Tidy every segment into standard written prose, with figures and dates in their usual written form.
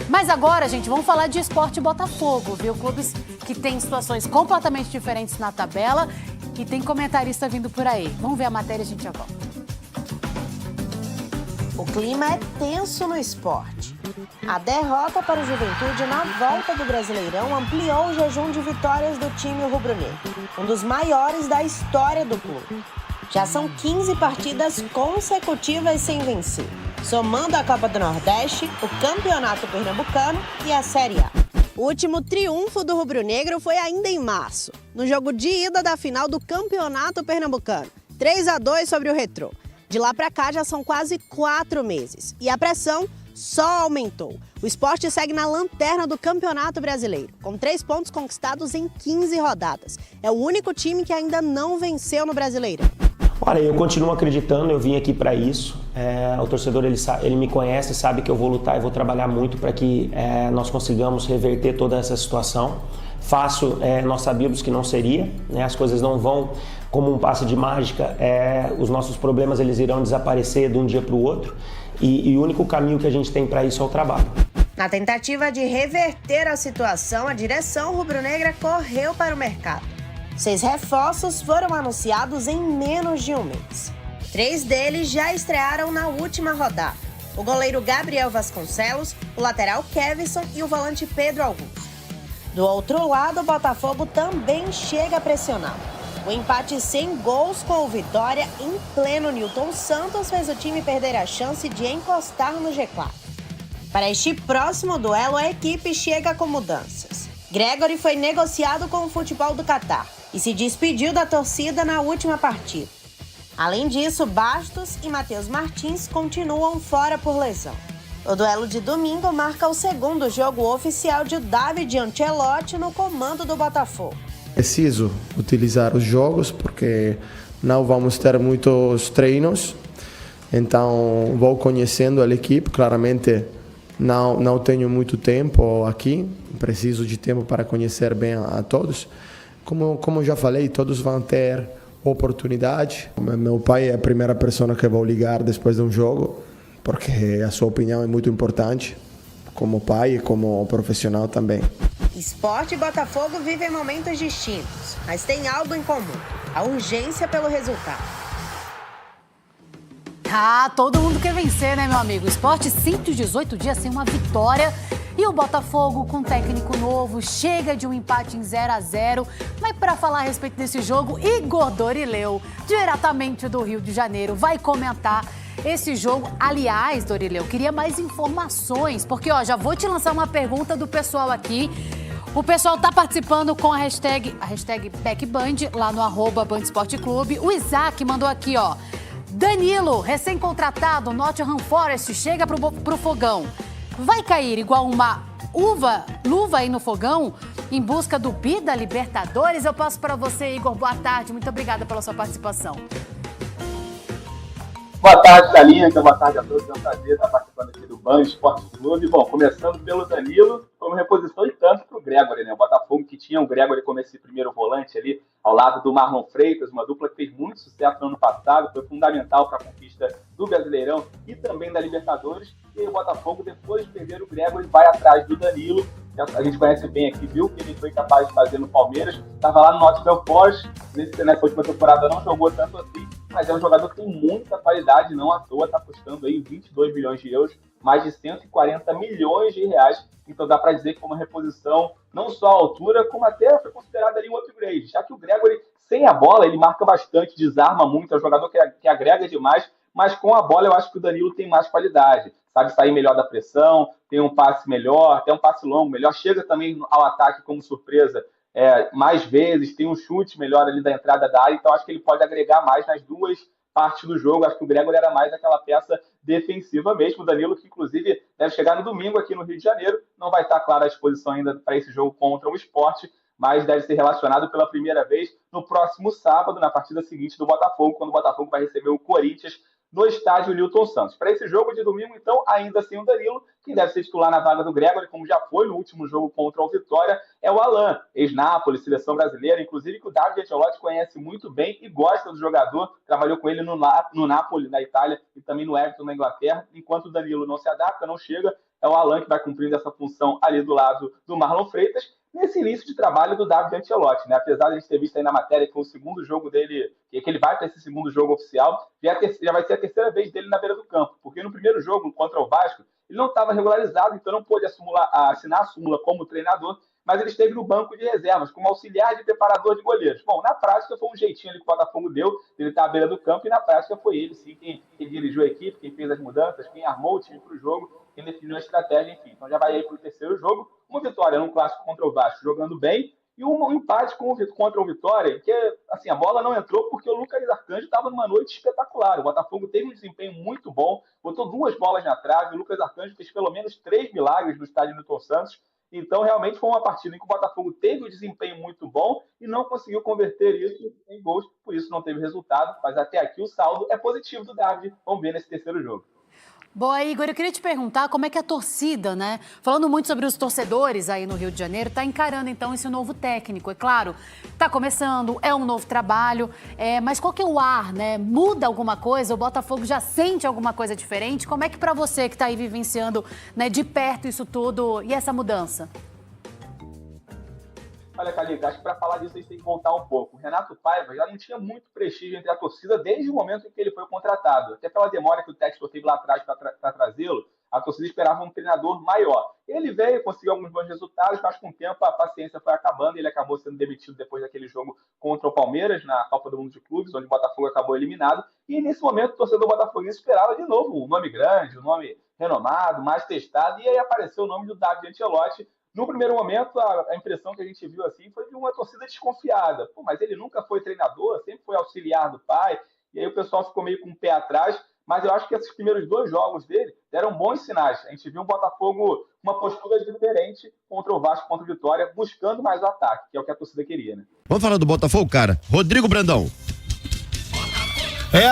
Mas agora, gente, vamos falar de Sport Botafogo, viu? Clubes que têm situações completamente diferentes na tabela e tem comentarista vindo por aí. Vamos ver a matéria e a gente já volta. O clima é tenso no esporte. A derrota para o Juventude na volta do Brasileirão ampliou o jejum de vitórias do time rubro-negro, um dos maiores da história do clube. Já são 15 partidas consecutivas sem vencer, somando a Copa do Nordeste, o Campeonato Pernambucano e a Série A. O último triunfo do rubro-negro foi ainda em março, no jogo de ida da final do Campeonato Pernambucano, 3-2 sobre o Retrô. De lá para cá já são quase 4 meses e a pressão só aumentou. O Sport segue na lanterna do Campeonato Brasileiro, com 3 pontos conquistados em 15 rodadas. É o único time que ainda não venceu no Brasileirão. Olha, eu continuo acreditando, eu vim aqui para isso. O torcedor ele me conhece, sabe que eu vou lutar e vou trabalhar muito para que nós consigamos reverter toda essa situação. Fácil, nós sabíamos que não seria, né? As coisas não vão como um passe de mágica, os nossos problemas eles irão desaparecer de um dia para o outro e o único caminho que a gente tem para isso é o trabalho. Na tentativa de reverter a situação, a direção rubro-negra correu para o mercado. 6 reforços foram anunciados em menos de um mês. 3 deles já estrearam na última rodada. O goleiro Gabriel Vasconcelos, o lateral Kevson e o volante Pedro Augusto. Do outro lado, o Botafogo também chega pressionado. O empate sem gols com o Vitória em pleno Newton Santos fez o time perder a chance de encostar no G4. Para este próximo duelo, a equipe chega com mudanças. Gregory foi negociado com o futebol do Catar e se despediu da torcida na última partida. Além disso, Bastos e Matheus Martins continuam fora por lesão. O duelo de domingo marca o segundo jogo oficial de David Ancelotti no comando do Botafogo. Preciso utilizar os jogos porque não vamos ter muitos treinos, então vou conhecendo a equipe. Claramente não tenho muito tempo aqui, preciso de tempo para conhecer bem a todos. Como já falei, todos vão ter oportunidade. Meu pai é a primeira pessoa que vou ligar depois de um jogo, porque a sua opinião é muito importante, como pai e como profissional também. Sport e Botafogo vivem momentos distintos, mas tem algo em comum: a urgência pelo resultado. Todo mundo quer vencer, né, meu amigo? O Sport 118 dias sem uma vitória e o Botafogo, com técnico novo, chega de um empate em 0-0. Mas para falar a respeito desse jogo, Igor Dorileu, diretamente do Rio de Janeiro, vai comentar esse jogo. Aliás, Dorileu, queria mais informações, porque já vou te lançar uma pergunta do pessoal aqui. O pessoal tá participando com a hashtag BackBand, lá no @Band Esporte Clube. O Isaac mandou aqui, Danilo, recém-contratado, Nottingham Forest, chega pro fogão. Vai cair igual uma luva aí no fogão, em busca do bi da Libertadores? Eu passo para você, Igor. Boa tarde, muito obrigada pela sua participação. Boa tarde, Thalinha. Boa tarde a todos. É um prazer estar participando aqui do Band Esporte Clube. Bom, começando pelo Danilo, foi uma reposição e tanto para o Gregory, né? O Botafogo que tinha o Gregory como esse primeiro volante ali, ao lado do Marlon Freitas, uma dupla que fez muito sucesso no ano passado, foi fundamental para a conquista do Brasileirão e também da Libertadores. E o Botafogo, depois de perder o Gregory, vai atrás do Danilo. A gente conhece bem aqui, viu o que ele foi capaz de fazer no Palmeiras. Estava lá no Nottingham Forest, nessa última temporada não jogou tanto assim, mas é um jogador que tem muita qualidade, não à toa, está custando aí 22 milhões de euros, mais de 140 milhões de reais. Então dá para dizer que foi uma reposição não só à altura, como até foi considerado ali um upgrade, já que o Gregory, sem a bola, ele marca bastante, desarma muito, é um jogador que agrega demais, mas com a bola eu acho que o Danilo tem mais qualidade, sabe sair melhor da pressão, tem um passe melhor, tem um passe longo melhor, chega também ao ataque como surpresa mais vezes, tem um chute melhor ali da entrada da área, então acho que ele pode agregar mais nas duas partes do jogo. Acho que o Gregory era mais aquela peça defensiva mesmo. O Danilo, que inclusive deve chegar no domingo aqui no Rio de Janeiro, não vai estar clara a disposição ainda para esse jogo contra o Sport, mas deve ser relacionado pela primeira vez no próximo sábado, na partida seguinte do Botafogo, quando o Botafogo vai receber o Corinthians no estádio Newton Santos. Para esse jogo de domingo, então, ainda sem o Danilo, quem deve ser titular na vaga do Gregory, como já foi no último jogo contra o Vitória, é o Alan, ex-Nápoles, seleção brasileira, inclusive que o David Ancelotti conhece muito bem e gosta do jogador, trabalhou com ele no Nápoles, na Itália, e também no Everton, na Inglaterra. Enquanto o Danilo não se adapta, não chega, é o Alan que vai cumprindo essa função ali do lado do Marlon Freitas, nesse início de trabalho do David Ancelotti, né? Apesar de a gente ter visto aí na matéria que foi o segundo jogo dele, que ele vai para esse segundo jogo oficial, já vai ser a terceira vez dele na beira do campo, porque no primeiro jogo contra o Vasco, ele não estava regularizado, então não pôde assinar a súmula como treinador, mas ele esteve no banco de reservas, como auxiliar de preparador de goleiros. Bom, na prática foi um jeitinho ali que o Botafogo deu, ele está à beira do campo, e na prática foi ele, sim, quem dirigiu a equipe, quem fez as mudanças, quem armou o time para o jogo, quem definiu a estratégia, enfim. Então já vai aí para o terceiro jogo, uma vitória num clássico contra o Vasco, jogando bem, e um empate contra o Vitória, que assim, a bola não entrou porque o Lucas Arcanjo estava numa noite espetacular. O Botafogo teve um desempenho muito bom, botou 2 bolas na trave, o Lucas Arcanjo fez pelo menos 3 milagres no estádio Newton Santos. Então, realmente foi uma partida em que o Botafogo teve um desempenho muito bom e não conseguiu converter isso em gols, por isso não teve resultado, mas até aqui o saldo é positivo do David. Vamos ver nesse terceiro jogo. Boa, Igor, eu queria te perguntar como é que a torcida, né, falando muito sobre os torcedores aí no Rio de Janeiro, está encarando então esse novo técnico. É claro, está começando, é um novo trabalho, mas qual que é o ar, né? Muda alguma coisa? O Botafogo já sente alguma coisa diferente? Como é que para você que está aí vivenciando, né, de perto isso tudo e essa mudança? Olha, Calica, acho que para falar disso a gente tem que voltar um pouco. O Renato Paiva já não tinha muito prestígio entre a torcida desde o momento em que ele foi contratado. Até pela demora que o Textor teve lá atrás para trazê-lo, a torcida esperava um treinador maior. Ele veio, conseguiu alguns bons resultados, mas com o tempo a paciência foi acabando e ele acabou sendo demitido depois daquele jogo contra o Palmeiras, na Copa do Mundo de Clubes, onde o Botafogo acabou eliminado. E nesse momento o torcedor botafoguense esperava de novo um nome grande, um nome renomado, mais testado, e aí apareceu o nome do David Ancelotti. No primeiro momento, a impressão que a gente viu assim foi de uma torcida desconfiada. Pô, mas ele nunca foi treinador, sempre foi auxiliar do pai. E aí o pessoal ficou meio com o pé atrás. Mas eu acho que esses primeiros 2 jogos dele deram bons sinais. A gente viu um Botafogo com uma postura diferente contra o Vasco, contra o Vitória, buscando mais o ataque, que é o que a torcida queria, né? Vamos falar do Botafogo, cara. Rodrigo Brandão.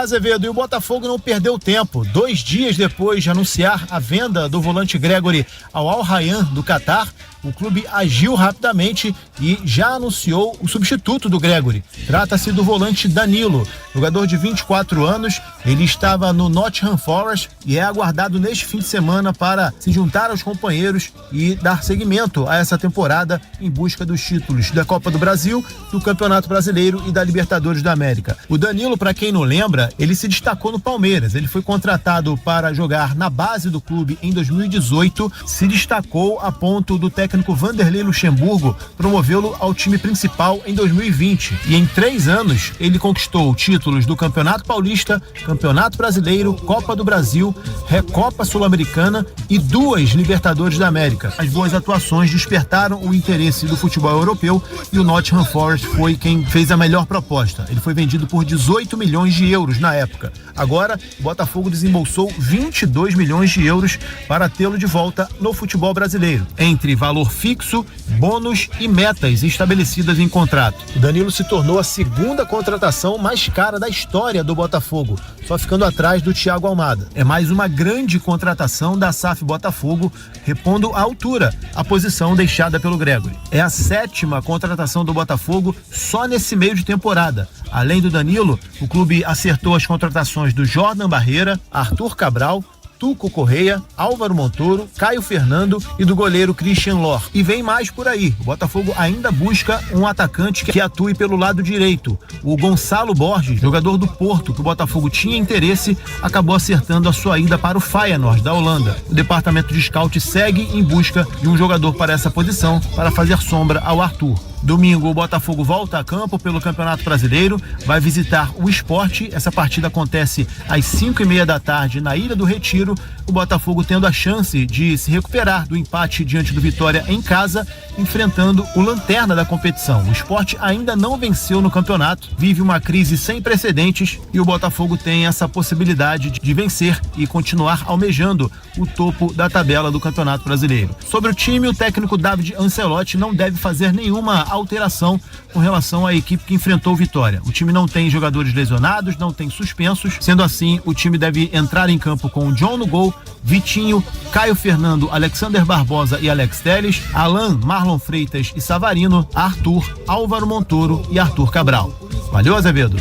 Azevedo, e o Botafogo não perdeu tempo. 2 dias depois de anunciar a venda do volante Gregory ao Al Rayyan do Catar, o clube agiu rapidamente e já anunciou o substituto do Gregory. Trata-se do volante Danilo, jogador de 24 anos. Ele estava no Nottingham Forest e é aguardado neste fim de semana para se juntar aos companheiros e dar seguimento a essa temporada em busca dos títulos da Copa do Brasil, do Campeonato Brasileiro e da Libertadores da América. O Danilo, para quem não lembra, ele se destacou no Palmeiras. Ele foi contratado para jogar na base do clube em 2018, se destacou a ponto do técnico Vanderlei Luxemburgo promovê-lo ao time principal em 2020. E em 3 anos, ele conquistou títulos do Campeonato Paulista, Campeonato Brasileiro, Copa do Brasil, Recopa Sul-Americana e 2 Libertadores da América. As boas atuações despertaram o interesse do futebol europeu e o Nottingham Forest foi quem fez a melhor proposta. Ele foi vendido por 18 milhões de euros na época. Agora, o Botafogo desembolsou 22 milhões de euros para tê-lo de volta no futebol brasileiro, entre valor fixo, bônus e metas estabelecidas em contrato. O Danilo se tornou a 2ª contratação mais cara da história do Botafogo, só ficando atrás do Thiago Almada. É mais uma grande contratação da SAF Botafogo, repondo à altura a posição deixada pelo Gregory. É a 7ª contratação do Botafogo só nesse meio de temporada. Além do Danilo, o clube acertou as contratações do Jordan Barreira, Arthur Cabral, Tuco Correia, Álvaro Montoro, Caio Fernando e do goleiro Christian Lor. E vem mais por aí. O Botafogo ainda busca um atacante que atue pelo lado direito. O Gonçalo Borges, jogador do Porto, que o Botafogo tinha interesse, acabou acertando a sua ida para o Feyenoord, da Holanda. O departamento de scout segue em busca de um jogador para essa posição, para fazer sombra ao Arthur. Domingo, o Botafogo volta a campo pelo Campeonato Brasileiro, vai visitar o Sport. Essa partida acontece às 5h30 da tarde na Ilha do Retiro. O Botafogo tendo a chance de se recuperar do empate diante do Vitória em casa, enfrentando o lanterna da competição. O Sport ainda não venceu no campeonato, vive uma crise sem precedentes e o Botafogo tem essa possibilidade de vencer e continuar almejando o topo da tabela do Campeonato Brasileiro. Sobre o time, o técnico David Ancelotti não deve fazer nenhuma alteração com relação à equipe que enfrentou o Vitória. O time não tem jogadores lesionados, não tem suspensos. Sendo assim, o time deve entrar em campo com o John no gol, Vitinho, Caio Fernando, Alexander Barbosa e Alex Telles, Alan, Marlon Freitas e Savarino, Arthur, Álvaro Montoro e Arthur Cabral. Valeu, Azevedo?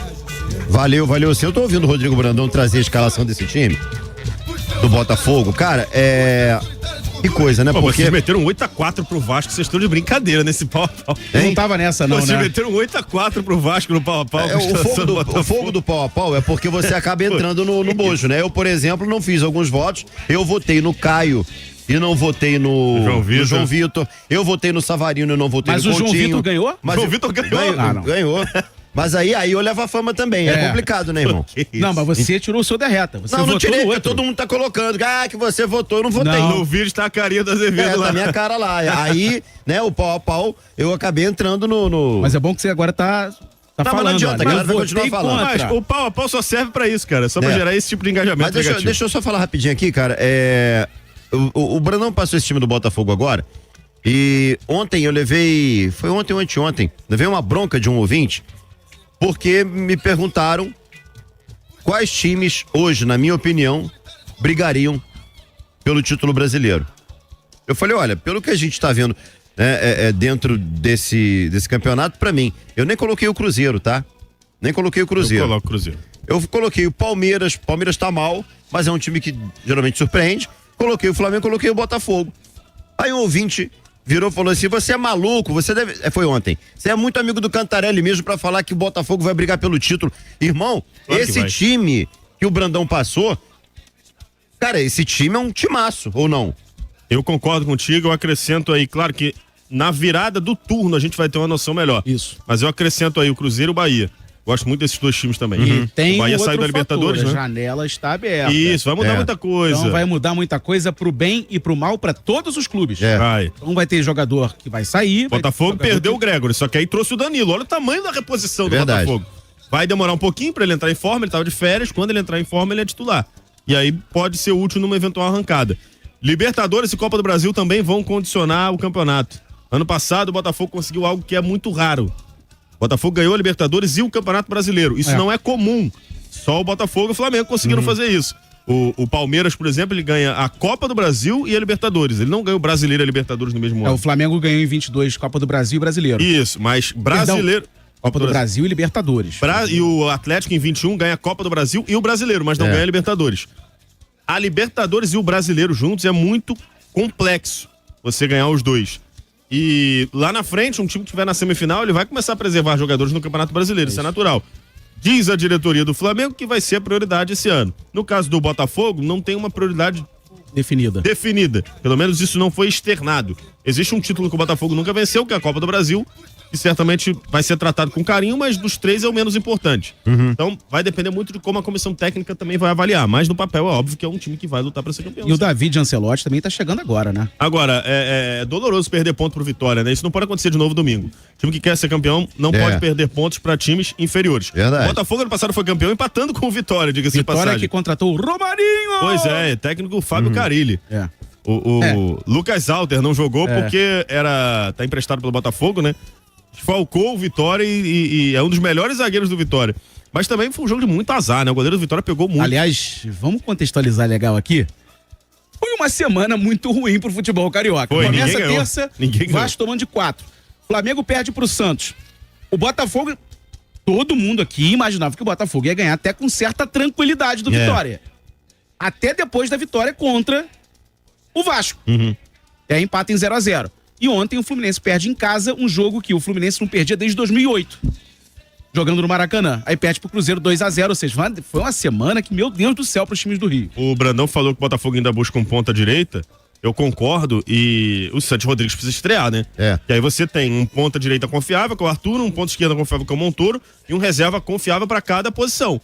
Valeu. Se eu tô ouvindo o Rodrigo Brandão trazer a escalação desse time, do Botafogo, cara, Que coisa, né? Pô, Porque vocês meteram 8x4 pro Vasco, vocês estão de brincadeira nesse pau a pau. Eu não tava nessa, não, Vocês né? meteram 8x4 pro Vasco no pau a pau. o fogo do pau a pau é porque você acaba entrando no bojo, né? Eu, por exemplo, não fiz alguns votos. Eu votei no Caio e não votei no João Vitor. Eu votei no Savarino e não votei no Coutinho. Mas o João Vitor ganhou? Mas João Vitor ganhou. Ganhou. Mas aí eu levo a fama também. É complicado, né, irmão? Não, mas você tirou o seu derreta. Você não votou tirei, no porque outro. todo mundo tá colocando. Que você votou, eu não votei. No vídeo tá a carinha do Azevedo lá. Tá minha cara lá. Aí, né, o pau a pau, eu acabei entrando no... Mas é bom que você agora tá Não, falando. mas não adianta, a galera vai continuar falando. Mas o pau a pau só serve pra isso, cara. Só pra gerar esse tipo de engajamento Mas deixa eu só falar rapidinho aqui, cara. O Brandão passou esse time do Botafogo agora. E ontem eu levei... Foi ontem ou anteontem. Levei uma bronca de um ouvinte. Porque me perguntaram quais times hoje, na minha opinião, brigariam pelo título brasileiro. Eu falei, olha, pelo que a gente tá vendo dentro desse campeonato, pra mim, eu nem coloquei o Cruzeiro, tá? Nem coloquei o Cruzeiro. Eu coloco o Cruzeiro. Eu coloquei o Palmeiras tá mal, mas é um time que geralmente surpreende. Coloquei o Flamengo, coloquei o Botafogo. Aí um ouvinte virou e falou assim, você é maluco, você deve... Foi ontem. Você é muito amigo do Cantarelli mesmo pra falar que o Botafogo vai brigar pelo título. Irmão, claro esse time que o Brandão passou, cara, esse time é um timaço, ou não? Eu concordo contigo, eu acrescento aí, claro que na virada do turno a gente vai ter uma noção melhor. Isso. Mas eu acrescento aí o Cruzeiro e o Bahia. Gosto muito desses dois times também. E tem o Bahia outro saiu da Libertadores, fator, né? A janela está aberta. Isso, vai mudar muita coisa. Então vai mudar muita coisa pro bem e pro mal pra todos os clubes. Vai. Então vai ter jogador que vai sair. Botafogo perdeu o Gregory, só que aí trouxe o Danilo. Olha o tamanho da reposição do Botafogo. Vai demorar um pouquinho pra ele entrar em forma, ele tava de férias. Quando ele entrar em forma, ele é titular. E aí pode ser útil numa eventual arrancada. Libertadores e Copa do Brasil também vão condicionar o campeonato. Ano passado o Botafogo conseguiu algo que é muito raro. O Botafogo ganhou a Libertadores e o Campeonato Brasileiro. Isso não é comum. Só o Botafogo e o Flamengo conseguiram fazer isso. O Palmeiras, por exemplo, ele ganha a Copa do Brasil e a Libertadores. Ele não ganha o Brasileiro e a Libertadores no mesmo ano. O Flamengo ganhou em 22 Copa do Brasil e Brasileiro. Isso, mas Brasileiro... Perdão, Copa do Brasil e Libertadores. E o Atlético em 21 ganha a Copa do Brasil e o Brasileiro, mas não ganha a Libertadores. A Libertadores e o Brasileiro juntos é muito complexo você ganhar os dois. E lá na frente, um time que estiver na semifinal, ele vai começar a preservar jogadores no Campeonato Brasileiro, isso é natural. Diz a diretoria do Flamengo que vai ser a prioridade esse ano. No caso do Botafogo, não tem uma prioridade definida. Pelo menos isso não foi externado. Existe um título que o Botafogo nunca venceu, que é a Copa do Brasil, que certamente vai ser tratado com carinho, mas dos três é o menos importante. Então vai depender muito de como a comissão técnica também vai avaliar, mas no papel é óbvio que é um time que vai lutar para ser campeão. E o David Ancelotti também tá chegando agora, né? Agora, é doloroso perder ponto pro Vitória, né? Isso não pode acontecer de novo domingo. O time que quer ser campeão não pode perder pontos para times inferiores. Verdade. O Botafogo ano passado foi campeão empatando com o Vitória, diga-se de passagem. Vitória que contratou o Romarinho! Pois é, técnico Fábio Carille. O Lucas Alter não jogou porque tá emprestado pelo Botafogo, né? Falcou o Vitória e é um dos melhores zagueiros do Vitória. Mas também foi um jogo de muito azar, né? O goleiro do Vitória pegou muito. Aliás, vamos contextualizar legal aqui. Foi uma semana muito ruim pro futebol carioca. Começa terça, Vasco tomando de 4. Flamengo perde pro Santos. O Botafogo, todo mundo aqui imaginava que o Botafogo ia ganhar até com certa tranquilidade do Vitória. Até depois da vitória contra o Vasco. Empate em 0-0. E ontem o Fluminense perde em casa um jogo que o Fluminense não perdia desde 2008. Jogando no Maracanã. Aí perde pro Cruzeiro 2-0, ou seja, foi uma semana que, meu Deus do céu, pros times do Rio. O Brandão falou que o Botafogo ainda busca um ponta direita. Eu concordo, e o Santos Rodrigues precisa estrear, né? E aí você tem um ponta direita confiável, que é o Arthur, um ponta esquerda confiável, que é o Montoro, e um reserva confiável para cada posição.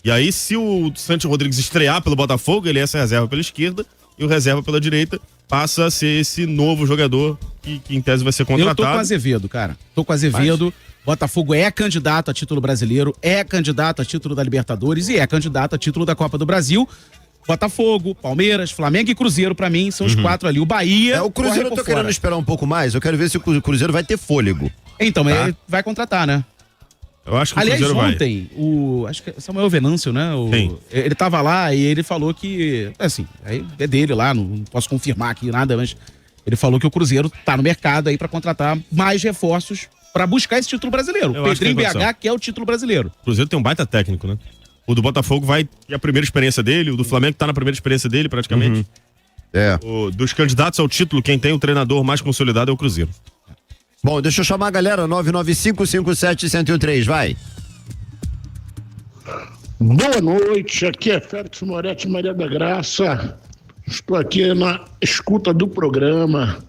E aí, se o Santos Rodrigues estrear pelo Botafogo, ele é essa reserva pela esquerda, e o reserva pela direita passa a ser esse novo jogador que em tese vai ser contratado. Eu tô com o Azevedo, cara. Tô com o Azevedo. Botafogo é candidato a título brasileiro, é candidato a título da Libertadores e é candidato a título da Copa do Brasil. Botafogo, Palmeiras, Flamengo e Cruzeiro, pra mim, são os 4 ali. O Bahia... O Cruzeiro eu tô querendo esperar um pouco mais. Eu quero ver se o Cruzeiro vai ter fôlego. Então, mas ele vai contratar, né? Eu acho que aliás, o Cruzeiro ontem, acho que é Samuel Venâncio, né? Ele tava lá e ele falou que, assim, é dele lá, não posso confirmar aqui nada, mas ele falou que o Cruzeiro tá no mercado aí pra contratar mais reforços pra buscar esse título brasileiro. Pedrinho BH quer o título brasileiro. O Cruzeiro tem um baita técnico, né? O do Botafogo vai ter a primeira experiência dele, o do Flamengo tá na primeira experiência dele, praticamente. Dos candidatos ao título, quem tem o treinador mais consolidado é o Cruzeiro. Bom, deixa eu chamar a galera, 99557-1013, vai. Boa noite, aqui é Félix Moretti Maria da Graça. Estou aqui na escuta do programa.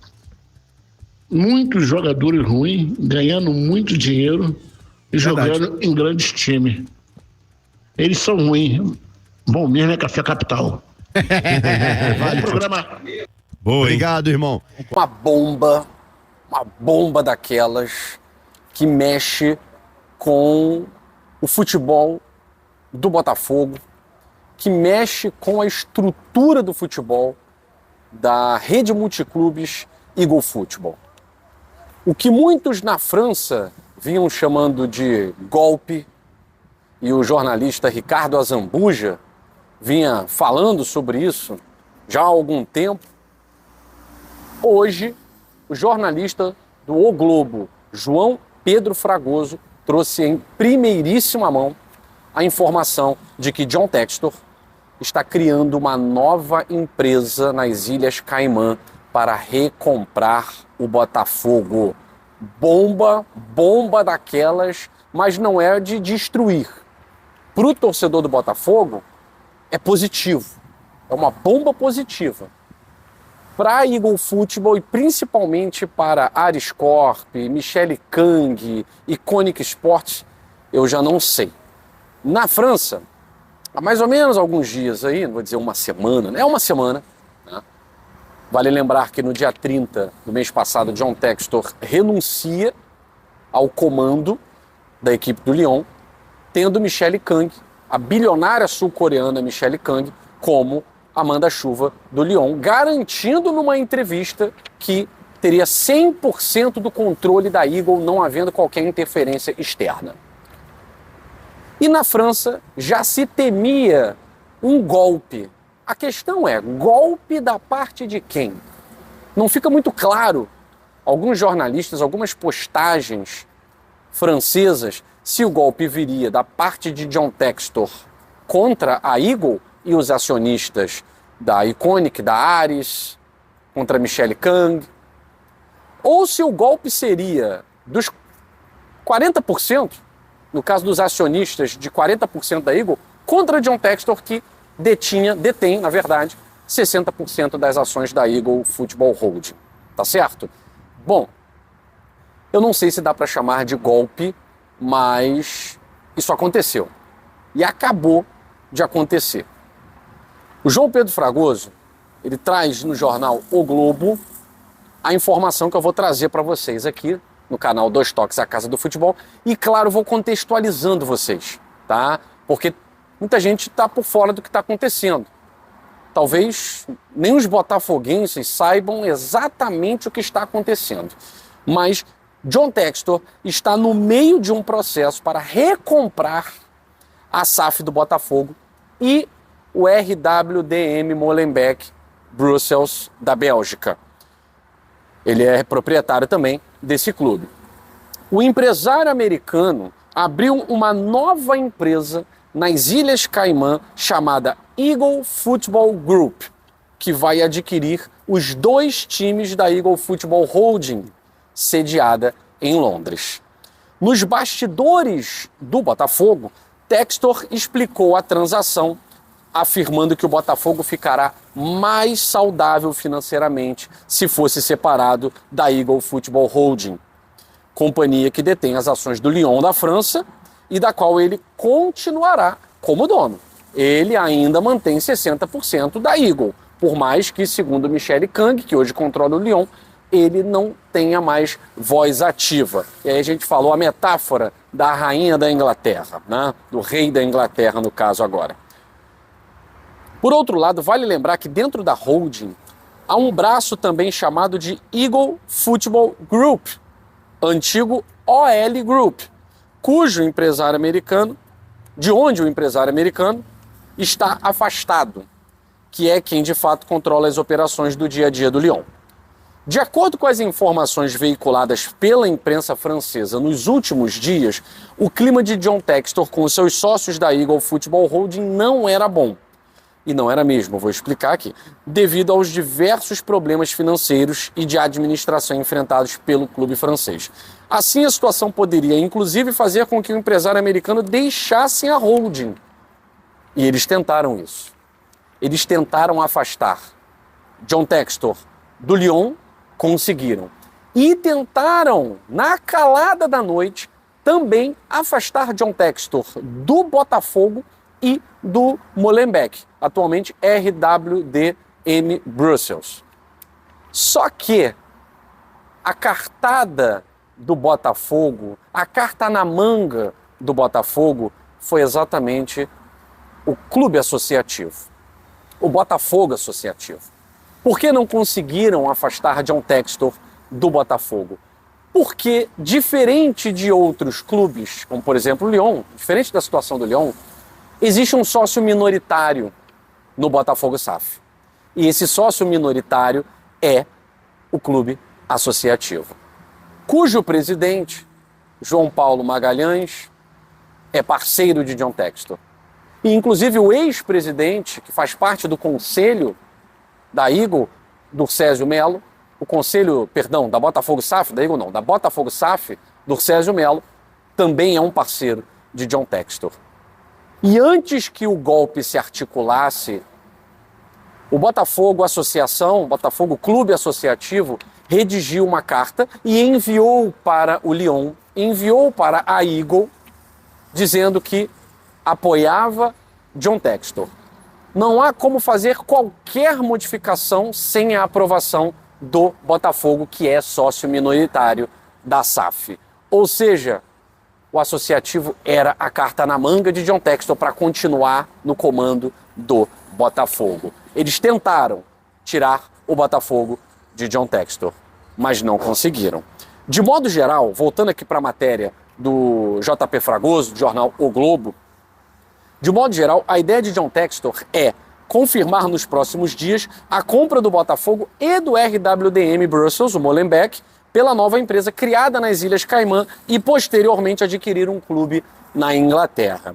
Muitos jogadores ruins, ganhando muito dinheiro e jogando em grandes times. Eles são ruins. Bom mesmo é Café Capital. Vale. Programa. Boa, obrigado, irmão. Uma bomba daquelas que mexe com o futebol do Botafogo, que mexe com a estrutura do futebol da rede multiclubes Eagle Futebol. O que muitos na França vinham chamando de golpe, e o jornalista Ricardo Azambuja vinha falando sobre isso já há algum tempo, hoje o jornalista do O Globo, João Pedro Fragoso, trouxe em primeiríssima mão a informação de que John Textor está criando uma nova empresa nas Ilhas Caimã para recomprar o Botafogo. Bomba daquelas, mas não é de destruir. Para o torcedor do Botafogo, é positivo. É uma bomba positiva. Para a Eagle Futebol e principalmente para Aris Corp, Michele Kang, Iconic Sports, eu já não sei. Na França, há mais ou menos alguns dias aí, não vou dizer uma semana, é uma semana, né? Vale lembrar que no dia 30 do mês passado, John Textor renuncia ao comando da equipe do Lyon, tendo Michele Kang, a bilionária sul-coreana Michele Kang, como a manda-chuva do Lyon, garantindo numa entrevista que teria 100% do controle da Eagle, não havendo qualquer interferência externa. E na França já se temia um golpe. A questão é, golpe da parte de quem? Não fica muito claro. Alguns jornalistas, algumas postagens francesas, se o golpe viria da parte de John Textor contra a Eagle e os acionistas da Iconic, da Aris, contra Michele Kang, ou se o golpe seria dos 40%, no caso dos acionistas de 40% da Eagle, contra John Textor, que detém, na verdade, 60% das ações da Eagle Futebol Holding. Tá certo? Bom, eu não sei se dá para chamar de golpe, mas isso aconteceu. E acabou de acontecer. O João Pedro Fragoso, ele traz no jornal O Globo a informação que eu vou trazer para vocês aqui no canal Dois Toques, a Casa do Futebol. E, claro, vou contextualizando vocês, tá? Porque muita gente está por fora do que está acontecendo. Talvez nem os botafoguenses saibam exatamente o que está acontecendo. Mas John Textor está no meio de um processo para recomprar a SAF do Botafogo e o RWDM Molenbeek Brussels da Bélgica. Ele é proprietário também desse clube. O empresário americano abriu uma nova empresa nas Ilhas Caimã chamada Eagle Football Group, que vai adquirir os 2 times da Eagle Football Holding, sediada em Londres. Nos bastidores do Botafogo, Textor explicou a transação, afirmando que o Botafogo ficará mais saudável financeiramente se fosse separado da Eagle Football Holding, companhia que detém as ações do Lyon da França e da qual ele continuará como dono. Ele ainda mantém 60% da Eagle, por mais que, segundo Michele Kang, que hoje controla o Lyon, ele não tenha mais voz ativa. E aí a gente falou a metáfora da rainha da Inglaterra, né? Do rei da Inglaterra, no caso agora. Por outro lado, vale lembrar que dentro da holding há um braço também chamado de Eagle Football Group, antigo OL Group, cujo empresário americano, de onde o empresário americano está afastado, que é quem de fato controla as operações do dia a dia do Lyon. De acordo com as informações veiculadas pela imprensa francesa nos últimos dias, o clima de John Textor com os seus sócios da Eagle Football Holding não era bom. E não era mesmo, vou explicar aqui, devido aos diversos problemas financeiros e de administração enfrentados pelo clube francês. Assim, a situação poderia, inclusive, fazer com que o empresário americano deixasse a holding. E eles tentaram isso. Eles tentaram afastar John Textor do Lyon, conseguiram. E tentaram, na calada da noite, também afastar John Textor do Botafogo e do Molenbeek, atualmente RWDM Brussels. Só que a cartada do Botafogo, a carta na manga do Botafogo foi exatamente o clube associativo, o Botafogo associativo. Por que não conseguiram afastar John Textor do Botafogo? Porque, diferente de outros clubes, como por exemplo o Lyon, diferente da situação do Lyon, existe um sócio minoritário no Botafogo SAF. E esse sócio minoritário é o clube associativo, cujo presidente, João Paulo Magalhães, é parceiro de John Textor. E inclusive o ex-presidente, que faz parte do conselho da Eagle, Durcésio Melo, o conselho, perdão, da Botafogo SAF, da Eagle não, da Botafogo SAF, Durcésio Melo, também é um parceiro de John Textor. E antes que o golpe se articulasse, o Botafogo Associação, Botafogo Clube Associativo, redigiu uma carta e enviou para o Lyon, enviou para a Eagle, dizendo que apoiava John Textor. Não há como fazer qualquer modificação sem a aprovação do Botafogo, que é sócio minoritário da SAF. Ou seja, o associativo era a carta na manga de John Textor para continuar no comando do Botafogo. Eles tentaram tirar o Botafogo de John Textor, mas não conseguiram. De modo geral, voltando aqui para a matéria do JP Fragoso, do jornal O Globo, de modo geral, a ideia de John Textor é confirmar nos próximos dias a compra do Botafogo e do RWDM Brussels, o Molenbeek, pela nova empresa criada nas Ilhas Caimã e posteriormente adquirir um clube na Inglaterra.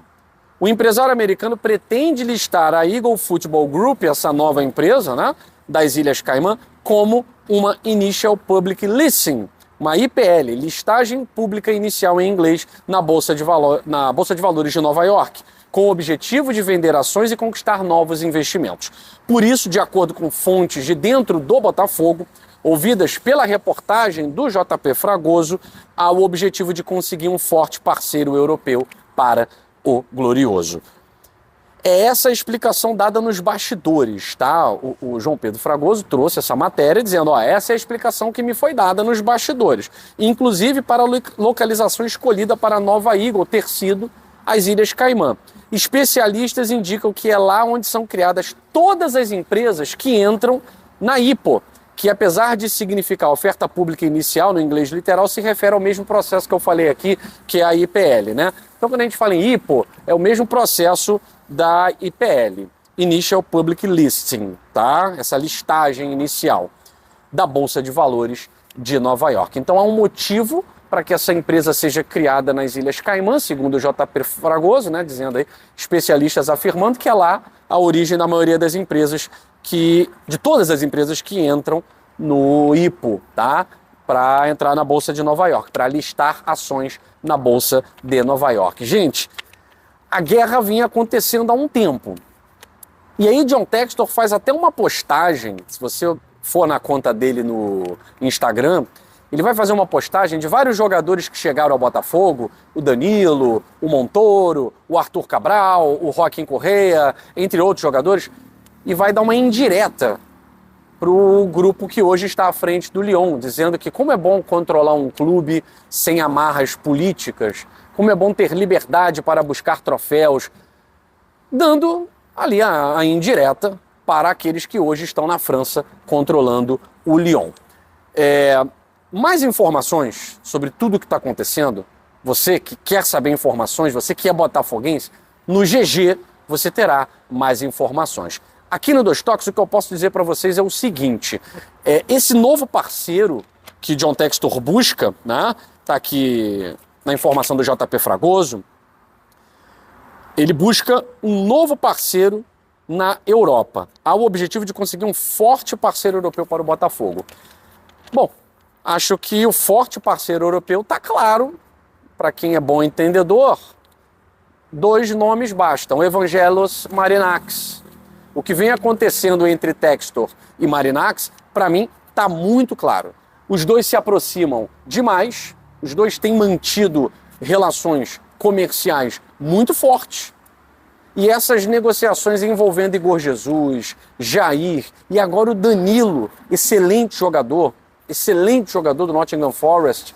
O empresário americano pretende listar a Eagle Football Group, essa nova empresa, né, das Ilhas Caimã, como uma Initial Public Listing, uma IPL, listagem pública inicial em inglês, na Bolsa de Valores de Nova York, com o objetivo de vender ações e conquistar novos investimentos. Por isso, de acordo com fontes de dentro do Botafogo, ouvidas pela reportagem do JP Fragoso, há o objetivo de conseguir um forte parceiro europeu para o Glorioso. É essa a explicação dada nos bastidores, tá? O João Pedro Fragoso trouxe essa matéria dizendo, essa é a explicação que me foi dada nos bastidores, inclusive para a localização escolhida para a nova Eagle ter sido as Ilhas Caimã. Especialistas indicam que é lá onde são criadas todas as empresas que entram na IPO, que apesar de significar oferta pública inicial no inglês literal, se refere ao mesmo processo que eu falei aqui, que é a IPL, né? Então, quando a gente fala em IPO, é o mesmo processo da IPL, Initial Public Listing, tá? Essa listagem inicial da Bolsa de Valores de Nova York. Então, há um motivo para que essa empresa seja criada nas Ilhas Caimã, segundo o JP Fragoso, né? Dizendo aí, especialistas afirmando que é lá a origem da maioria das empresas de todas as empresas que entram no IPO, tá? Para entrar na Bolsa de Nova York, para listar ações na Bolsa de Nova York. Gente, a guerra vinha acontecendo há um tempo. E aí John Textor faz até uma postagem, se você for na conta dele no Instagram, ele vai fazer uma postagem de vários jogadores que chegaram ao Botafogo, o Danilo, o Montoro, o Arthur Cabral, o Joaquim Correa, entre outros jogadores, e vai dar uma indireta para o grupo que hoje está à frente do Lyon, dizendo que como é bom controlar um clube sem amarras políticas, como é bom ter liberdade para buscar troféus, dando ali a indireta para aqueles que hoje estão na França controlando o Lyon. Mais informações sobre tudo o que está acontecendo, você que quer saber informações, você que é botafoguense, no GG você terá mais informações. Aqui no Dois Toques, o que eu posso dizer para vocês é o seguinte, esse novo parceiro que John Textor busca, né, tá aqui na informação do JP Fragoso, ele busca um novo parceiro na Europa. Há o objetivo de conseguir um forte parceiro europeu para o Botafogo. Bom, acho que o forte parceiro europeu está claro, para quem é bom entendedor. 2 nomes bastam, Evangelos Marinakis. O que vem acontecendo entre Textor e Marinakis, para mim, está muito claro. Os dois se aproximam demais, os dois têm mantido relações comerciais muito fortes. E essas negociações envolvendo Igor Jesus, Jair e agora o Danilo, excelente jogador do Nottingham Forest,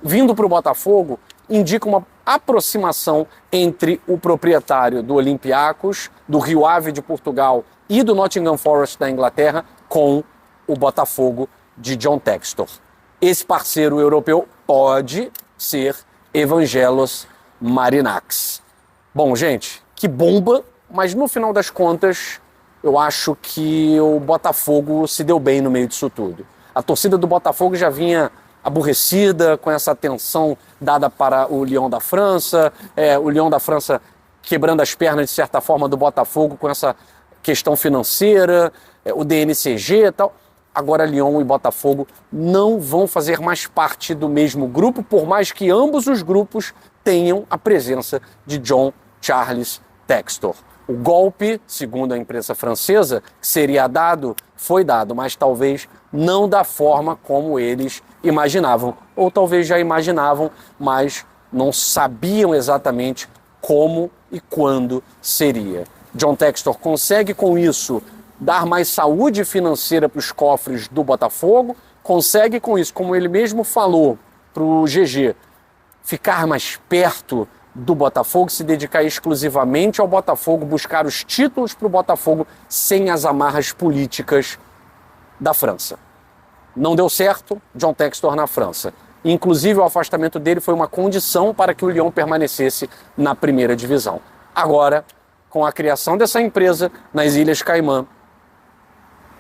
vindo para o Botafogo, indica uma aproximação entre o proprietário do Olympiacos, do Rio Ave de Portugal e do Nottingham Forest da Inglaterra com o Botafogo de John Textor. Esse parceiro europeu pode ser Evangelos Marinakis. Bom, gente, que bomba, mas no final das contas, eu acho que o Botafogo se deu bem no meio disso tudo. A torcida do Botafogo já vinha aborrecida com essa atenção dada para o Lyon da França, o Lyon da França quebrando as pernas, de certa forma, do Botafogo com essa questão financeira, o DNCG e tal. Agora Lyon e Botafogo não vão fazer mais parte do mesmo grupo, por mais que ambos os grupos tenham a presença de John Charles Textor. O golpe, segundo a imprensa francesa, que seria dado, foi dado, mas talvez não da forma como eles imaginavam. Ou talvez já imaginavam, mas não sabiam exatamente como e quando seria. John Textor consegue com isso dar mais saúde financeira para os cofres do Botafogo, consegue com isso, como ele mesmo falou para o GG, ficar mais perto do Botafogo, se dedicar exclusivamente ao Botafogo, buscar os títulos para o Botafogo sem as amarras políticas da França. Não deu certo, John Textor na França. Inclusive, o afastamento dele foi uma condição para que o Lyon permanecesse na primeira divisão. Agora, com a criação dessa empresa nas Ilhas Caimã,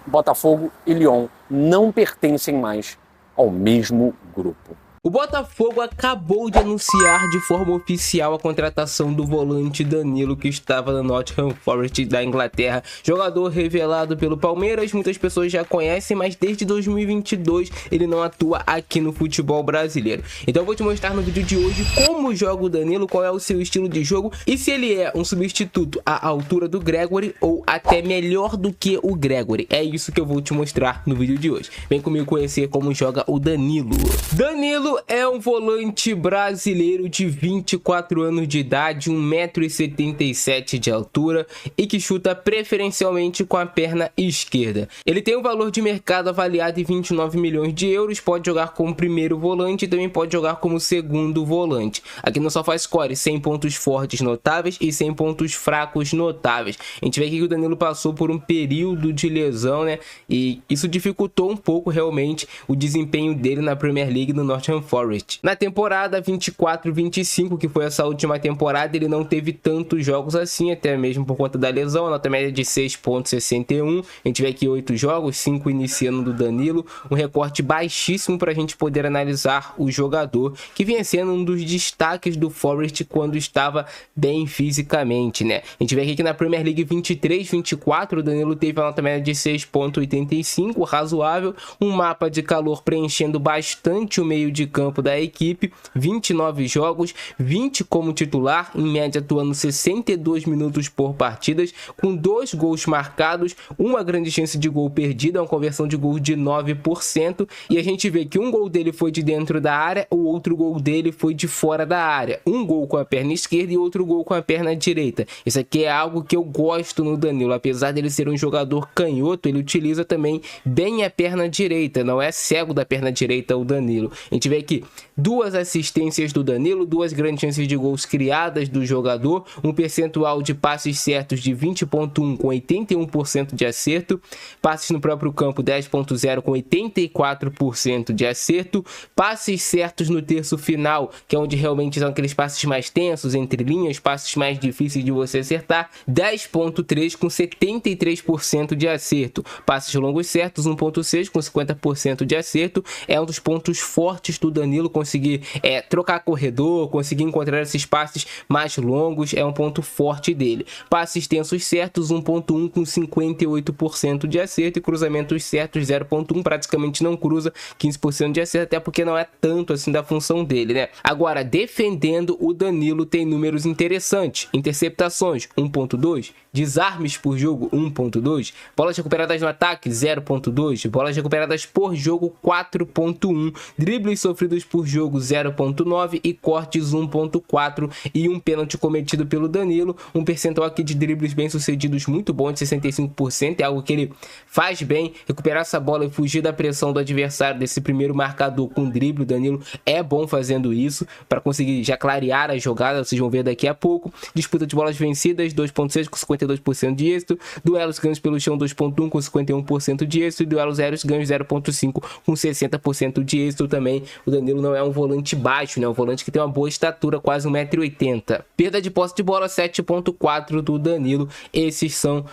Botafogo e Lyon não pertencem mais ao mesmo grupo. O Botafogo acabou de anunciar de forma oficial a contratação do volante Danilo, que estava no Nottingham Forest da Inglaterra. Jogador revelado pelo Palmeiras, muitas pessoas já conhecem, mas desde 2022 ele não atua aqui no futebol brasileiro. Então eu vou te mostrar no vídeo de hoje como joga o Danilo, qual é o seu estilo de jogo e se ele é um substituto à altura do Gregore ou até melhor do que o Gregore. É isso que eu vou te mostrar no vídeo de hoje. Vem comigo conhecer como joga o Danilo. Danilo é um volante brasileiro de 24 anos de idade, 1,77 m de altura e que chuta preferencialmente com a perna esquerda. Ele tem um valor de mercado avaliado em 29 milhões de euros, pode jogar como primeiro volante e também pode jogar como segundo volante. Aqui no SofaScore, 100 pontos fortes notáveis e 100 pontos fracos notáveis. A gente vê aqui que o Danilo passou por um período de lesão, né? E isso dificultou um pouco realmente o desempenho dele na Premier League no Nottingham Forest. Na temporada 24-25, que foi essa última temporada, ele não teve tantos jogos assim, até mesmo por conta da lesão, a nota média de 6,61. A gente vê aqui 8 jogos, 5 iniciando do Danilo, um recorte baixíssimo para a gente poder analisar o jogador, que vinha sendo um dos destaques do Forest quando estava bem fisicamente, né? A gente vê aqui que na Premier League 23-24, o Danilo teve a nota média de 6,85, razoável, um mapa de calor preenchendo bastante o meio de campo da equipe, 29 jogos, 20 como titular, em média atuando 62 minutos por partidas, com 2 gols marcados, uma grande chance de gol perdida, uma conversão de gol de 9%, e a gente vê que um gol dele foi de dentro da área, o outro gol dele foi de fora da área, um gol com a perna esquerda e outro gol com a perna direita. Isso aqui é algo que eu gosto no Danilo, apesar dele ser um jogador canhoto, ele utiliza também bem a perna direita, não é cego da perna direita o Danilo. A gente vê aqui 2 assistências do Danilo, 2 grandes chances de gols criadas do jogador, um percentual de passes certos de 20,1 com 81% de acerto, passes no próprio campo 10,0 com 84% de acerto, passes certos no terço final, que é onde realmente são aqueles passes mais tensos, entre linhas, passes mais difíceis de você acertar, 10,3 com 73% de acerto, passes longos certos 1,6 com 50% de acerto, é um dos pontos fortes do Danilo, conseguir trocar corredor, conseguir encontrar esses passes mais longos, é um ponto forte dele. Passes tensos certos, 1.1 com 58% de acerto, e cruzamentos certos, 0.1, praticamente não cruza, 15% de acerto, até porque não é tanto assim da função dele, né? Agora, defendendo, o Danilo tem números interessantes. Interceptações, 1.2, desarmes por jogo, 1.2, bolas recuperadas no ataque, 0.2, bolas recuperadas por jogo, 4.1, dribles sofridos por jogo, 0.9 e cortes, 1.4, e um pênalti cometido pelo Danilo, um percentual aqui de dribles bem sucedidos muito bom, de 65%, é algo que ele faz bem, recuperar essa bola e fugir da pressão do adversário, desse primeiro marcador com drible. O Danilo é bom fazendo isso, para conseguir já clarear a jogada, vocês vão ver daqui a pouco. Disputa de bolas vencidas, 2.6 com 52% de êxito, duelos ganhos pelo chão, 2.1 com 51% de êxito, e duelos aéreos ganhos, 0.5 com 60% de êxito também. O Danilo não é um volante baixo, né? Um volante que tem uma boa estatura, quase 1,80 m. Perda de posse de bola, 7.4 do Danilo. Esses são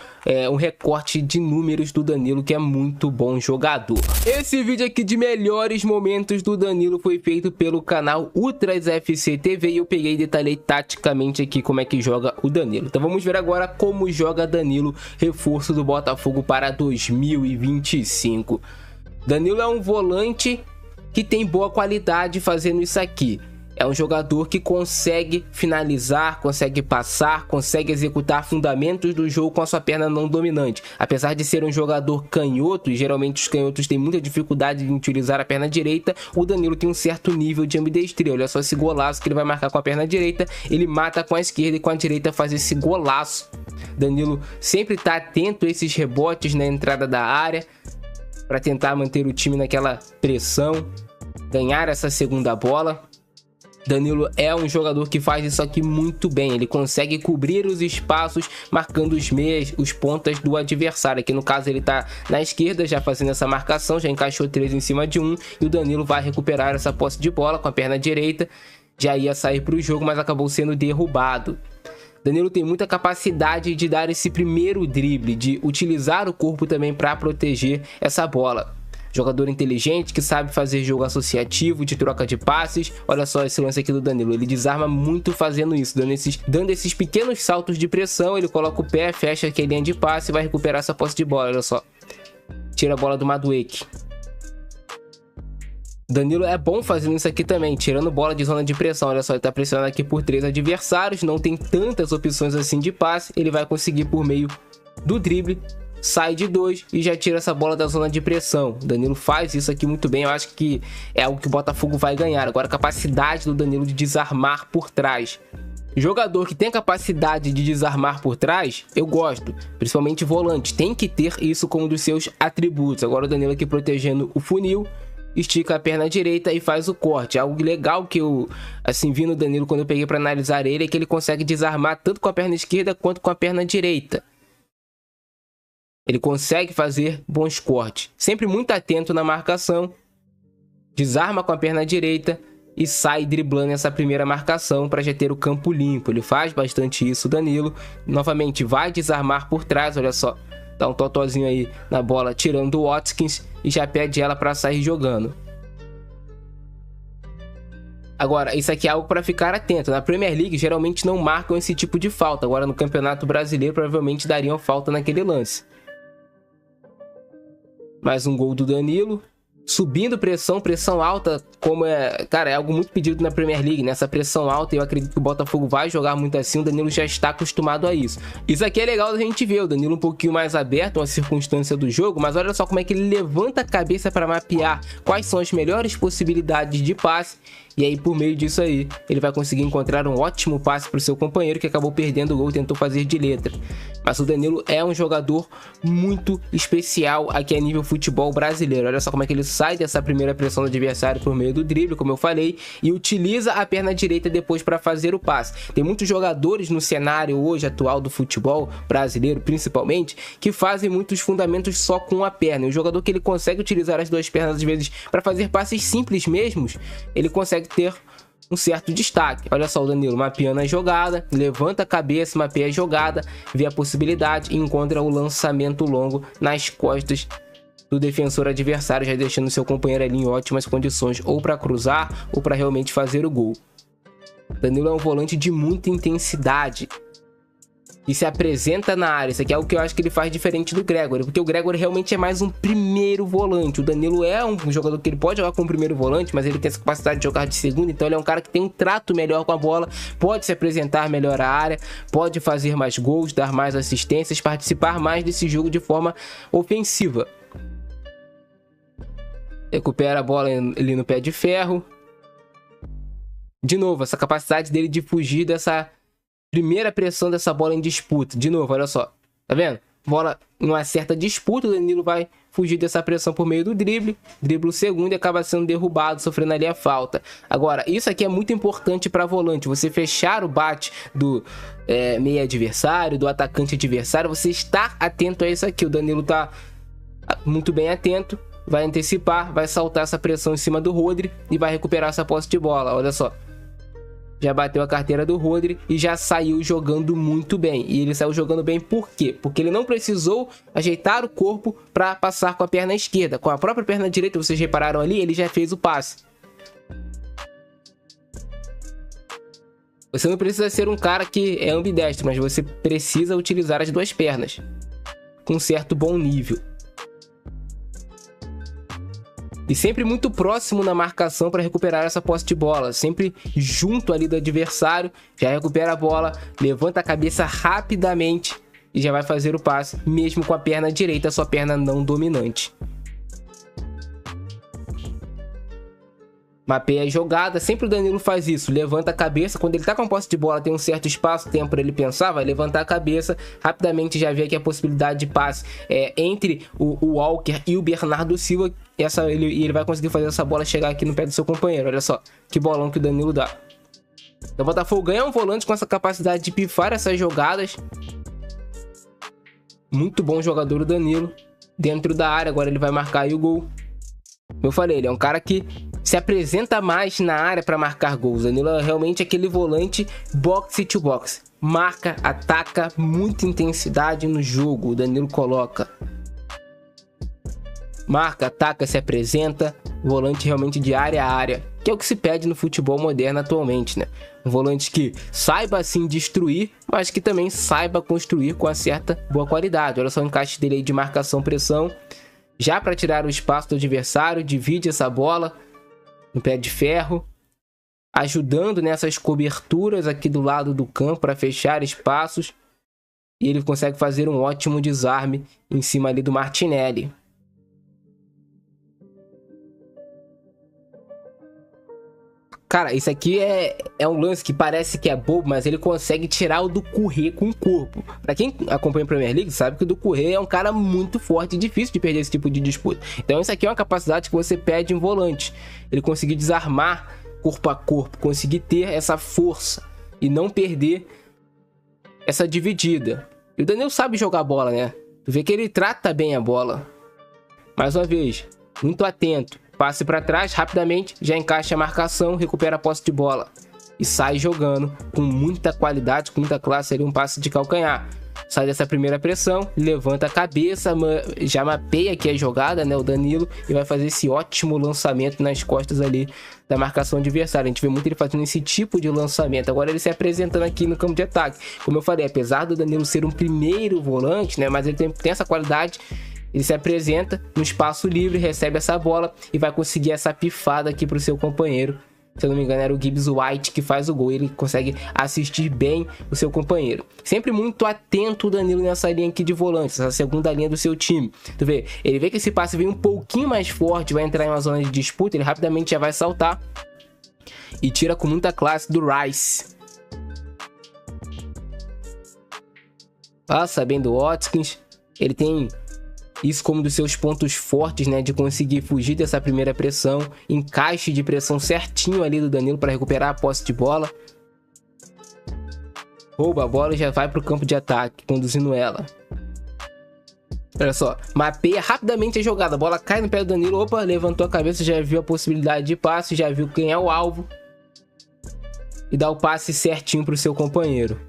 um recorte de números do Danilo, que é muito bom jogador. Esse vídeo aqui de melhores momentos do Danilo foi feito pelo canal Ultras FC TV, e eu peguei e detalhei taticamente aqui como é que joga o Danilo. Então vamos ver agora como joga Danilo, reforço do Botafogo para 2025. Danilo é um volante que tem boa qualidade fazendo isso aqui. É um jogador que consegue finalizar, consegue passar, consegue executar fundamentos do jogo com a sua perna não dominante. Apesar de ser um jogador canhoto, e geralmente os canhotos têm muita dificuldade em utilizar a perna direita, o Danilo tem um certo nível de ambidestria. Olha só esse golaço que ele vai marcar com a perna direita, ele mata com a esquerda e com a direita faz esse golaço. Danilo sempre está atento a esses rebotes na entrada da área, para tentar manter o time naquela pressão, ganhar essa segunda bola. Danilo é um jogador que faz isso aqui muito bem. Ele consegue cobrir os espaços, marcando os meias, os pontas do adversário. Aqui no caso ele tá na esquerda, já fazendo essa marcação, já encaixou 3 em cima de 1. E o Danilo vai recuperar essa posse de bola com a perna direita. Já ia sair para o jogo, mas acabou sendo derrubado. Danilo tem muita capacidade de dar esse primeiro drible, de utilizar o corpo também para proteger essa bola. Jogador inteligente que sabe fazer jogo associativo, de troca de passes. Olha só esse lance aqui do Danilo, ele desarma muito fazendo isso, dando esses pequenos saltos de pressão. Ele coloca o pé, fecha aqui a linha de passe e vai recuperar essa posse de bola. Olha só, tira a bola do Madueke. Danilo é bom fazendo isso aqui também, tirando bola de zona de pressão. Olha só, ele tá pressionado aqui por 3 adversários, não tem tantas opções assim de passe. Ele vai conseguir por meio do drible, sai de 2 e já tira essa bola da zona de pressão. Danilo faz isso aqui muito bem, eu acho que é algo que o Botafogo vai ganhar. Agora a capacidade do Danilo de desarmar por trás. Jogador que tem capacidade de desarmar por trás, eu gosto. Principalmente volante, tem que ter isso como um dos seus atributos. Agora o Danilo aqui protegendo o funil, estica a perna direita e faz o corte. Algo legal que eu vi no Danilo quando eu peguei para analisar ele, é que ele consegue desarmar tanto com a perna esquerda quanto com a perna direita. Ele consegue fazer bons cortes, sempre muito atento na marcação, desarma com a perna direita e sai driblando essa primeira marcação para já ter o campo limpo. Ele faz bastante isso, o Danilo. Novamente vai desarmar por trás, olha só, dá um totozinho aí na bola, tirando o Watkins e já pede ela para sair jogando. Agora, isso aqui é algo para ficar atento. Na Premier League geralmente não marcam esse tipo de falta. Agora no Campeonato Brasileiro provavelmente dariam falta naquele lance. Mais um gol do Danilo. Subindo pressão alta, como é algo muito pedido na Premier League, nessa pressão alta. Eu acredito que o Botafogo vai jogar muito assim, o Danilo já está acostumado a isso. Isso aqui é legal da gente ver, o Danilo um pouquinho mais aberto, uma circunstância do jogo, mas olha só como é que ele levanta a cabeça para mapear quais são as melhores possibilidades de passe. E aí, por meio disso aí, ele vai conseguir encontrar um ótimo passe para o seu companheiro, que acabou perdendo o gol, tentou fazer de letra. Mas o Danilo é um jogador muito especial aqui a nível futebol brasileiro. Olha só como é que ele sai dessa primeira pressão do adversário por meio do drible, como eu falei, e utiliza a perna direita depois para fazer o passe. Tem muitos jogadores no cenário hoje atual do futebol brasileiro, principalmente, que fazem muitos fundamentos só com a perna. O jogador que ele consegue utilizar as duas pernas às vezes para fazer passes simples mesmos, ele consegue ter um certo destaque. Olha só o Danilo mapeando a jogada, levanta a cabeça, mapeia a jogada, vê a possibilidade e encontra o lançamento longo nas costas do defensor adversário, já deixando seu companheiro ali em ótimas condições, ou para cruzar, ou para realmente fazer o gol. Danilo é um volante de muita intensidade e se apresenta na área. Isso aqui é o que eu acho que ele faz diferente do Gregóry, porque o Gregóry realmente é mais um primeiro volante. O Danilo é um jogador que ele pode jogar como primeiro volante, mas ele tem essa capacidade de jogar de segundo, então ele é um cara que tem um trato melhor com a bola, pode se apresentar melhor à área, pode fazer mais gols, dar mais assistências, participar mais desse jogo de forma ofensiva. Recupera a bola ali no pé de ferro. De novo, essa capacidade dele de fugir dessa primeira pressão dessa bola em disputa. De novo, olha só. Tá vendo? Bola em uma certa disputa, o Danilo vai fugir dessa pressão por meio do drible. Dribla o segundo e acaba sendo derrubado, sofrendo ali a falta. Agora, isso aqui é muito importante para volante. Você fechar o bate do meio adversário, do atacante adversário. Você está atento a isso aqui. O Danilo tá muito bem atento. Vai antecipar, vai saltar essa pressão em cima do Rodri e vai recuperar essa posse de bola. Olha só. Já bateu a carteira do Rodri e já saiu jogando muito bem. E ele saiu jogando bem por quê? Porque ele não precisou ajeitar o corpo para passar com a perna esquerda. Com a própria perna direita, vocês repararam ali, ele já fez o passe. Você não precisa ser um cara que é ambidestro, mas você precisa utilizar as duas pernas com um certo bom nível. E sempre muito próximo na marcação para recuperar essa posse de bola. Sempre junto ali do adversário. Já recupera a bola, levanta a cabeça rapidamente e já vai fazer o passe, mesmo com a perna direita, sua perna não dominante. Mapeia a jogada, sempre o Danilo faz isso, levanta a cabeça, quando ele tá com a posse de bola tem um certo espaço, tempo para ele pensar, vai levantar a cabeça, rapidamente já vê aqui a possibilidade de passe entre o Walker e o Bernardo Silva, e ele vai conseguir fazer essa bola chegar aqui no pé do seu companheiro. Olha só, que bolão que o Danilo dá. Então o Botafogo ganha um volante com essa capacidade de pifar essas jogadas. Muito bom jogador o Danilo, dentro da área, agora ele vai marcar aí o gol. Como eu falei, ele é um cara que se apresenta mais na área para marcar gols. Danilo é realmente aquele volante boxe to boxe. Marca, ataca, muita intensidade no jogo. O Danilo coloca. Marca, ataca, se apresenta. Volante realmente de área a área. Que é o que se pede no futebol moderno atualmente, né? Um volante que saiba assim destruir, mas que também saiba construir com uma certa boa qualidade. Olha só o encaixe dele aí de marcação, pressão. Já para tirar o espaço do adversário, divide essa bola no pé de ferro, ajudando nessas coberturas aqui do lado do campo para fechar espaços. E ele consegue fazer um ótimo desarme em cima ali do Martinelli. Cara, isso aqui é um lance que parece que é bobo, mas ele consegue tirar o Doucouré com o corpo. Pra quem acompanha a Premier League, sabe que o Doucouré é um cara muito forte e difícil de perder esse tipo de disputa. Então isso aqui é uma capacidade que você pede em volante. Ele conseguir desarmar corpo a corpo, conseguir ter essa força e não perder essa dividida. E o Danilo sabe jogar bola, né? Tu vê que ele trata bem a bola. Mais uma vez, muito atento. Passe para trás, rapidamente, já encaixa a marcação, recupera a posse de bola. E sai jogando com muita qualidade, com muita classe ali, um passe de calcanhar. Sai dessa primeira pressão, levanta a cabeça, já mapeia aqui a jogada, né, o Danilo, e vai fazer esse ótimo lançamento nas costas ali da marcação adversária. A gente vê muito ele fazendo esse tipo de lançamento. Agora ele se apresentando aqui no campo de ataque. Como eu falei, apesar do Danilo ser um primeiro volante, né, mas ele tem essa qualidade. Ele se apresenta no espaço livre, recebe essa bola e vai conseguir essa pifada aqui para o seu companheiro. Se eu não me engano, era o Gibbs White que faz o gol. Ele consegue assistir bem o seu companheiro. Sempre muito atento o Danilo nessa linha aqui de volantes, essa segunda linha do seu time. Tu vê, ele vê que esse passe vem um pouquinho mais forte, vai entrar em uma zona de disputa, ele rapidamente já vai saltar e tira com muita classe do Rice. Passa bem do Watkins. Ele tem isso como dos seus pontos fortes, né, de conseguir fugir dessa primeira pressão, encaixe de pressão certinho ali do Danilo para recuperar a posse de bola. Rouba a bola e já vai para o campo de ataque, conduzindo ela. Olha só, mapeia rapidamente a jogada, a bola cai no pé do Danilo, opa, levantou a cabeça, já viu a possibilidade de passe, já viu quem é o alvo e dá o passe certinho para o seu companheiro.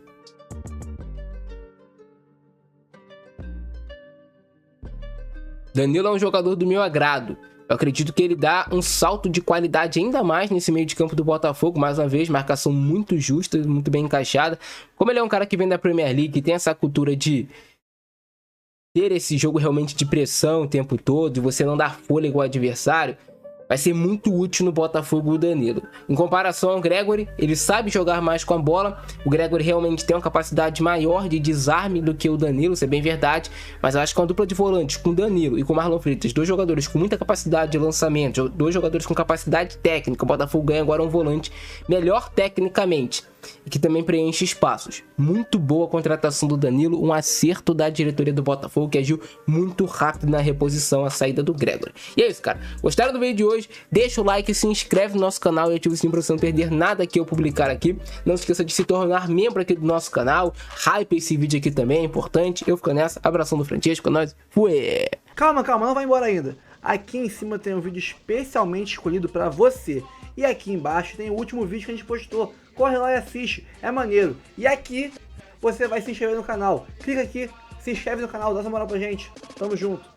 Danilo é um jogador do meu agrado. Eu acredito que ele dá um salto de qualidade ainda mais nesse meio de campo do Botafogo. Mais uma vez, marcação muito justa, muito bem encaixada. Como ele é um cara que vem da Premier League e tem essa cultura de ter esse jogo realmente de pressão o tempo todo, e você não dar fôlego ao adversário, vai ser muito útil no Botafogo o Danilo. Em comparação ao Gregory, ele sabe jogar mais com a bola. O Gregory realmente tem uma capacidade maior de desarme do que o Danilo, isso é bem verdade. Mas eu acho que uma dupla de volantes com o Danilo e com o Marlon Freitas, dois jogadores com muita capacidade de lançamento, dois jogadores com capacidade técnica, o Botafogo ganha agora um volante melhor tecnicamente e que também preenche espaços. Muito boa a contratação do Danilo, um acerto da diretoria do Botafogo que agiu muito rápido na reposição à saída do Gregory. E é isso, cara. Gostaram do vídeo de hoje? Deixa o like, se inscreve no nosso canal e ativa o sininho pra você não perder nada que eu publicar aqui. Não se esqueça de se tornar membro aqui do nosso canal. Hype esse vídeo aqui também, é importante. Eu fico nessa. Abração do Francesco, é nóis. Fui! Calma, não vai embora ainda. Aqui em cima tem um vídeo especialmente escolhido pra você. E aqui embaixo tem o último vídeo que a gente postou. Corre lá e assiste, é maneiro. E aqui você vai se inscrever no canal. Clica aqui, se inscreve no canal, dá essa moral pra gente. Tamo junto.